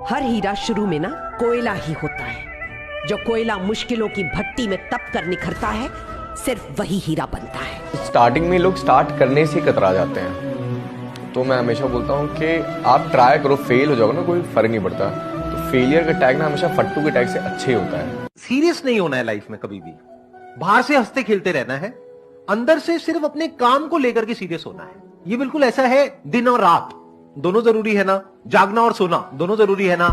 हर हीरा शुरू में ना कोयला ही होता है। जो कोयला मुश्किलों की भट्टी में तप कर निखरता है, सिर्फ वही हीरा बनता है। स्टार्टिंग में लोग स्टार्ट करने से कतरा जाते हैं, तो मैं हमेशा बोलता हूँ कि आप ट्राई करो, फेल हो जाओगे ना कोई फर्क नहीं पड़ता। तो फेलियर का टैग ना हमेशा फट्टू के टैग से अच्छे होता है। सीरियस नहीं होना है लाइफ में कभी भी। बाहर से हंसते खेलते रहना है, अंदर से सिर्फ अपने काम को लेकर के सीरियस होना है। ये बिल्कुल ऐसा है, दिन और रात दोनों जरूरी है ना, जागना और सोना दोनों जरूरी है ना।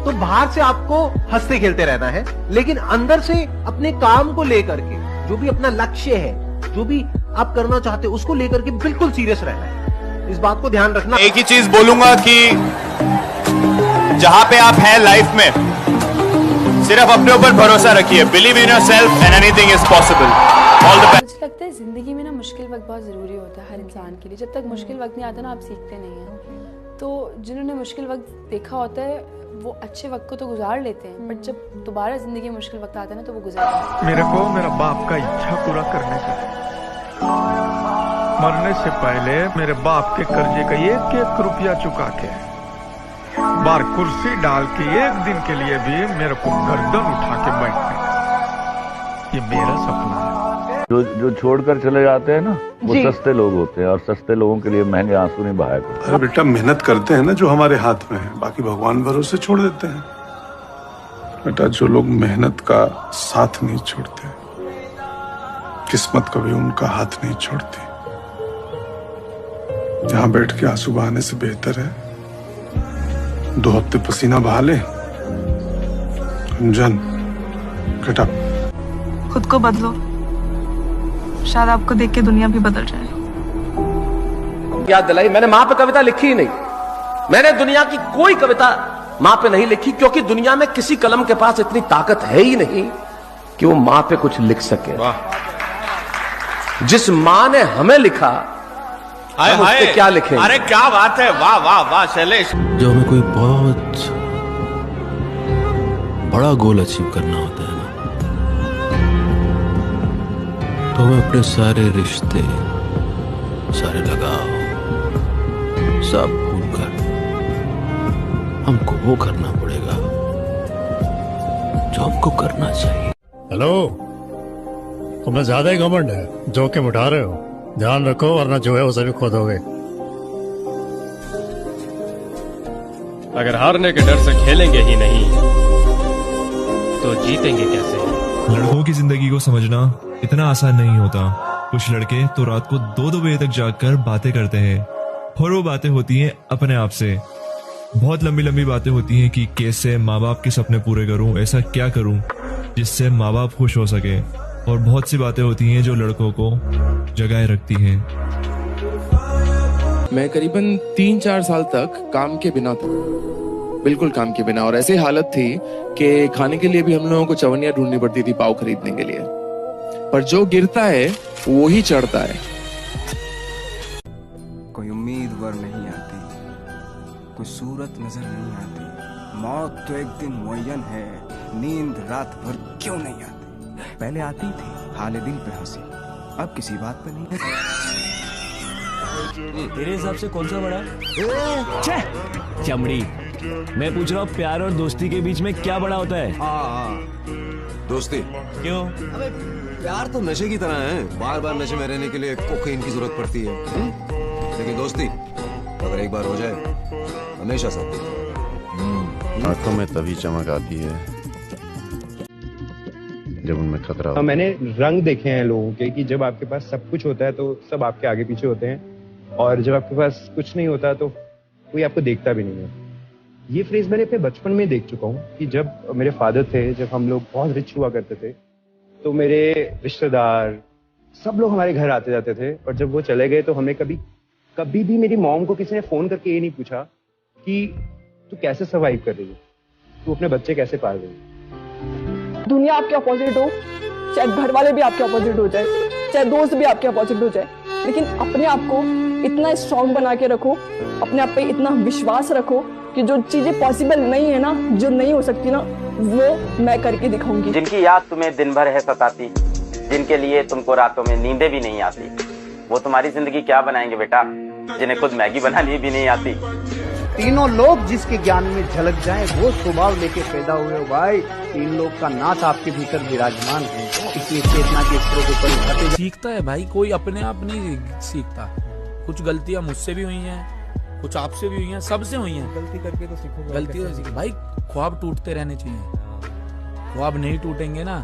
तो बाहर से आपको हंसते खेलते रहना है, लेकिन अंदर से अपने काम को लेकर के, जो भी अपना लक्ष्य है, जो भी आप करना चाहते हो, उसको लेकर के बिल्कुल सीरियस रहना है। इस बात को ध्यान रखना। एक ही चीज बोलूंगा कि जहां पे आप हैं लाइफ में, सिर्फ अपने ऊपर भरोसा रखिए। Believe in yourself and anything is possible. All the best. मुझे लगता है जिंदगी में ना मुश्किल वक्त बहुत ज़रूरी होता है हर इंसान के लिए। जब तक मुश्किल वक्त नहीं आता ना, आप सीखते नहीं हैं। तो जिन्होंने मुश्किल वक्त देखा होता है वो अच्छे वक्त को तो गुजार लेते हैं, बट जब दोबारा जिंदगी में मुश्किल वक्त आता है ना, तो वो गुजार। मेरे को मेरा बाप का इच्छा पूरा करने का, मरने से पहले मेरे बाप के कर्जे का एक एक रुपया चुका के बार कुर्सी डाल के एक दिन के लिए भी मेरे को गर्दन उठा के बैठने, ये मेरा सपना है। जो छोड़कर चले जाते हैं ना, वो सस्ते लोग होते हैं, और सस्ते लोगों के लिए महंगे आंसू नहीं बहाया करते। अरे बेटा, मेहनत करते हैं ना जो हमारे हाथ में है, बाकी भगवान भरोसे छोड़ देते हैं। बेटा, जो लोग मेहनत का साथ नहीं छोड़ते, किस्मत कभी उनका हाथ नहीं छोड़ती। यहाँ बैठ के आंसू बहाने से बेहतर है 2 हफ्ते पसीना बहा ले। अंजन, गेट अप। खुद को बदलो, शायद आपको देख के दुनिया भी बदल जाए। याद दिलाई, मैंने माँ पे कविता लिखी ही नहीं। मैंने दुनिया की कोई कविता माँ पे नहीं लिखी, क्योंकि दुनिया में किसी कलम के पास इतनी ताकत है ही नहीं कि वो माँ पे कुछ लिख सके। जिस माँ ने हमें लिखा, हम उस पे क्या लिखेंगे? अरे क्या बात है, वाह वाह वाह शैलेश। जो हमें कोई बहुत बड़ा गोल अचीव करना होता है ना, तो हमें अपने सारे रिश्ते, सारे लगाव सब भूलकर हमको वो करना पड़ेगा जो हमको करना चाहिए। हेलो, तुम्हें ज्यादा ही घमंड है, जोखिम उठा रहे हो। ध्यान रखो वरना जो है उसे भी खो दोगे। अगर हारने के डर से खेलेंगे ही नहीं तो जीतेंगे कैसे? लड़कों की जिंदगी को समझना इतना आसान नहीं होता। कुछ लड़के तो रात को 2-2 बजे तक जागकर बातें करते हैं, और वो बातें होती हैं अपने आप से। बहुत लंबी लंबी बातें होती हैं कि कैसे माँ बाप के सपने पूरे करूं, ऐसा क्या करूं जिससे माँ बाप खुश हो सके। और बहुत सी बातें होती हैं जो लड़कों को जगाए रखती हैं। मैं करीबन 3-4 साल तक काम के बिना था, बिल्कुल काम के बिना। और ऐसी हालत थी कि खाने के लिए भी हम लोगों को चवनियां ढूंढनी पड़ती थी पाव खरीदने के लिए। पर जो गिरता है वो ही चढ़ता है। कोई उम्मीद वर नहीं आती, कोई सूरत नजर नहीं आती। मौत तो एक दिन मुअय्यन है, नींद रात भर क्यों नहीं आती। पहले आती थी हाले दिल पे हंसी, अब किसी बात पे नहीं। तेरे हिसाब से कौन सा बड़ा? चमड़ी। मैं पूछ रहा हूँ, प्यार और दोस्ती के बीच में क्या बड़ा होता है? दोस्ती। क्यों? अबे प्यार तो नशे की तरह है, बार बार नशे में रहने के लिए कोकीन की जरूरत पड़ती है। लेकिन दोस्ती अगर एक बार हो जाए, हमेशा साथ देती है। आंखों में तभी चमक आती है जब उनमें खतरा हो। मैंने रंग देखे हैं लोगों के कि जब आपके पास सब कुछ होता है तो सब आपके आगे पीछे होते हैं, और जब आपके पास कुछ नहीं होता तो कोई आपको देखता भी नहीं है। ये फ्रेज मैंने अपने बचपन में देख चुका हूँ कि जब मेरे फादर थे, जब हम लोग बहुत रिच हुआ करते थे, तो मेरे रिश्तेदार सब लोग हमारे घर आते जाते थे। और जब वो चले गए तो हमें कभी भी मेरी मॉम को किसी ने फोन करके ये नहीं पूछा कि तू कैसे सर्वाइव कर रही है, तू अपने बच्चे कैसे पाल रही है। दुनिया आपके अपोजिट हो, चाहे घर वाले भी आपके अपोजिट हो जाए, चाहे दोस्त भी आपके अपोजिट हो जाए, लेकिन अपने आप को इतना स्ट्रांग बना के रखो, अपने आप पे इतना विश्वास रखो कि जो चीजें पॉसिबल नहीं है ना, जो नहीं हो सकती ना, वो मैं करके दिखाऊंगी। जिनकी याद तुम्हें दिन भर है सताती, जिनके लिए तुमको रातों में नींदें भी नहीं आती, वो तुम्हारी जिंदगी क्या बनाएंगे बेटा, जिन्हें खुद मैगी बनानी भी नहीं आती। तीनों लोग जिसके ज्ञान में झलक जाएं वो स्वभाव लेके पैदा हुए हो भाई। तीन लोग का नाथ आपके भीतर विराजमान है, इसलिए चेतना के स्तरों के ऊपर उठाते सीखता है भाई, कोई अपने आप नहीं सीखता। कुछ गलतियां मुझसे भी हुई हैं, कुछ आपसे भी हुई हैं, सबसे हुई हैं। गलती करके तो सीखो, गलती तो सीखो भाई। ख्वाब टूटते रहने चाहिए, ख्वाब नहीं टूटेंगे ना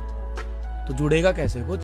तो जुड़ेगा कैसे कुछ।